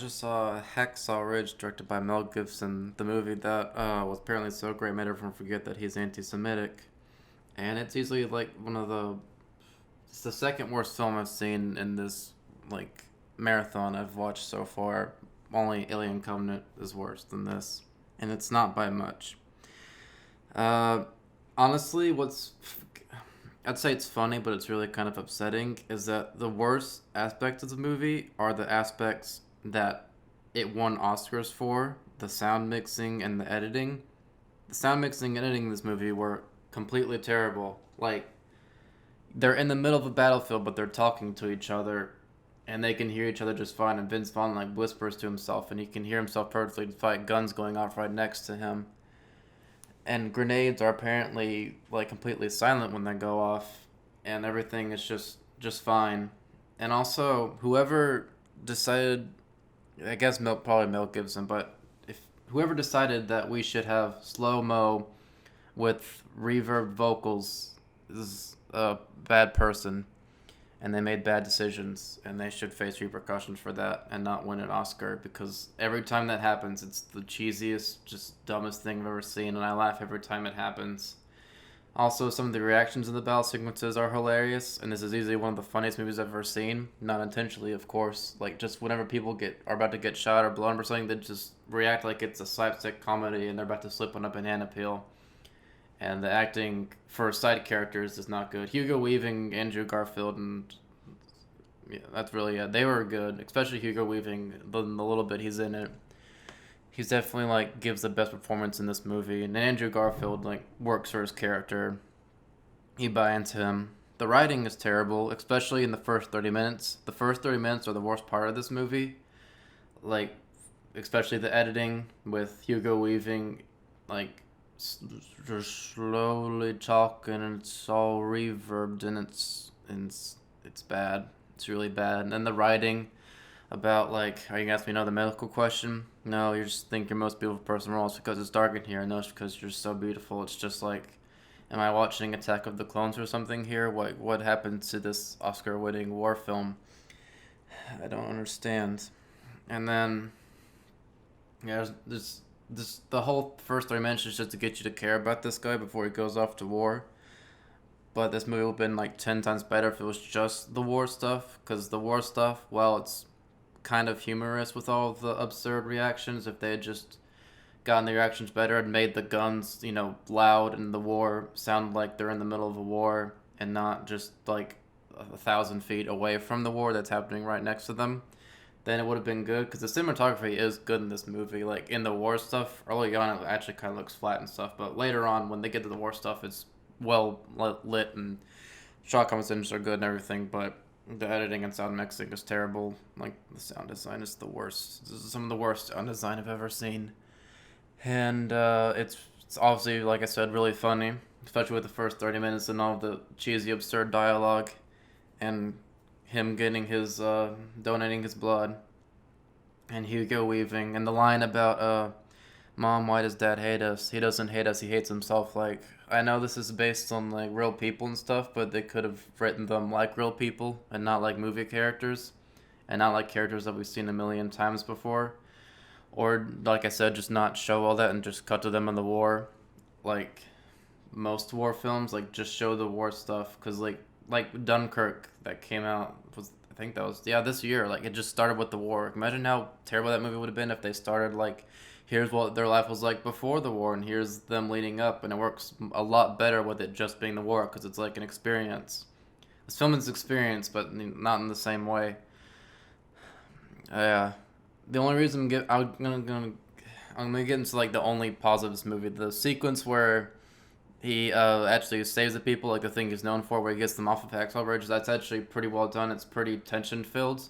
just saw Hacksaw Ridge, directed by Mel Gibson, the movie that was apparently so great made everyone forget that he's anti-Semitic, and it's easily like it's the second worst film I've seen in this like marathon I've watched so far. Only Alien Covenant is worse than this, and it's not by much. Uh, Honestly, I'd say it's funny, but it's really kind of upsetting, is that the worst aspects of the movie are the aspects that it won Oscars for, the sound mixing and the editing. The sound mixing and editing in this movie were completely terrible. Like, they're in the middle of a battlefield, but they're talking to each other, and they can hear each other just fine, and Vince Vaughn, like, whispers to himself, and he can hear himself perfectly despite guns going off right next to him. And grenades are apparently like completely silent when they go off, and everything is just fine. And also, whoever decided, I guess probably Mel Gibson, but if whoever decided that we should have slow mo with reverb vocals is a bad person, and they made bad decisions, and they should face repercussions for that and not win an Oscar, because every time that happens, it's the cheesiest, just dumbest thing I've ever seen, and I laugh every time it happens. Also, some of the reactions in the battle sequences are hilarious, and this is easily one of the funniest movies I've ever seen. Not intentionally, of course. Like, just whenever people are about to get shot or blown up or something, they just react like it's a slapstick comedy and they're about to slip on a banana peel. And the acting for side characters is not good. Hugo Weaving, Andrew Garfield, and yeah, that's really it. They were good, especially Hugo Weaving. The little bit he's in it, he's definitely like gives the best performance in this movie. And Andrew Garfield like works for his character. You buy into him. The writing is terrible, especially in the first 30 minutes. The first 30 minutes are the worst part of this movie. Like, especially the editing with Hugo Weaving, like just slowly talking, and it's all reverbed, and it's bad. It's really bad. And then the writing about, like, are you gonna ask me another medical question? No, you just think you're the most beautiful person in the world. It's because it's dark in here. No, it's because you're so beautiful. It's just like, am I watching Attack of the Clones or something here? What happened to this Oscar-winning war film? I don't understand. And then yeah, this the whole first 3 minutes is just to get you to care about this guy before he goes off to war. But this movie would have been like 10 times better if it was just the war stuff. Because the war stuff, well, it's kind of humorous with all the absurd reactions. If they had just gotten the reactions better and made the guns, loud and the war sound like they're in the middle of a war and not just like 1,000 feet away from the war that's happening right next to them, then it would have been good. Because the cinematography is good in this movie. Like, in the war stuff, early on it actually kind of looks flat and stuff, but later on when they get to the war stuff, it's well lit and shot compositions are good and everything, but the editing and sound mixing is terrible. Like, the sound design is the worst. This is some of the worst sound design I've ever seen. And it's obviously, like I said, really funny, especially with the first 30 minutes and all the cheesy, absurd dialogue, and him getting his donating his blood, and Hugo Weaving, and the line about Mom, why does Dad hate us? He doesn't hate us. He hates himself. Like, I know this is based on like real people and stuff, but they could have written them like real people and not like movie characters, and not like characters that we've seen a million times before. Or, like I said, just not show all that and just cut to them in the war, like most war films. Like, just show the war stuff, because like Dunkirk that came out was, I think that was, yeah, this year. Like, it just started with the war. Imagine how terrible that movie would have been if they started like, here's what their life was like before the war and here's them leading up, and it works a lot better with it just being the war, because it's like an experience. This film is experience, but not in the same way. Yeah. The only reason I'm gonna get into like the only positive this movie, the sequence where he actually saves the people, like the thing he's known for, where he gets them off of Hacksaw Ridge. That's actually pretty well done. It's pretty tension filled,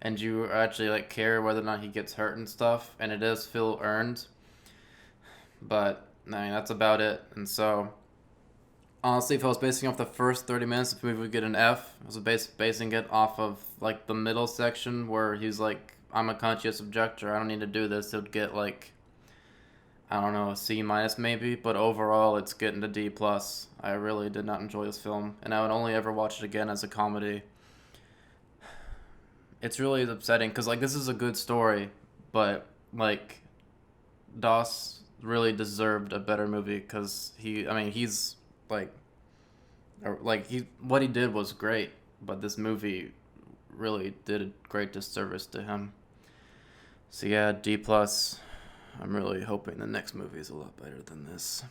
and you actually like care whether or not he gets hurt and stuff, and it does feel earned. But I mean, that's about it. And so, honestly, if I was basing off the first 30 minutes, the movie would get an F. I was basing it off of like the middle section where he's like, I'm a conscious objector, I don't need to do this. It would get like, I don't know, a C minus maybe, but overall it's getting to D plus. I really did not enjoy this film, and I would only ever watch it again as a comedy. it's really upsetting because like this is a good story, but like Doss really deserved a better movie because I mean, he's like, he what he did was great, but this movie really did a great disservice to him. So yeah, D plus. I'm really hoping the next movie is a lot better than this.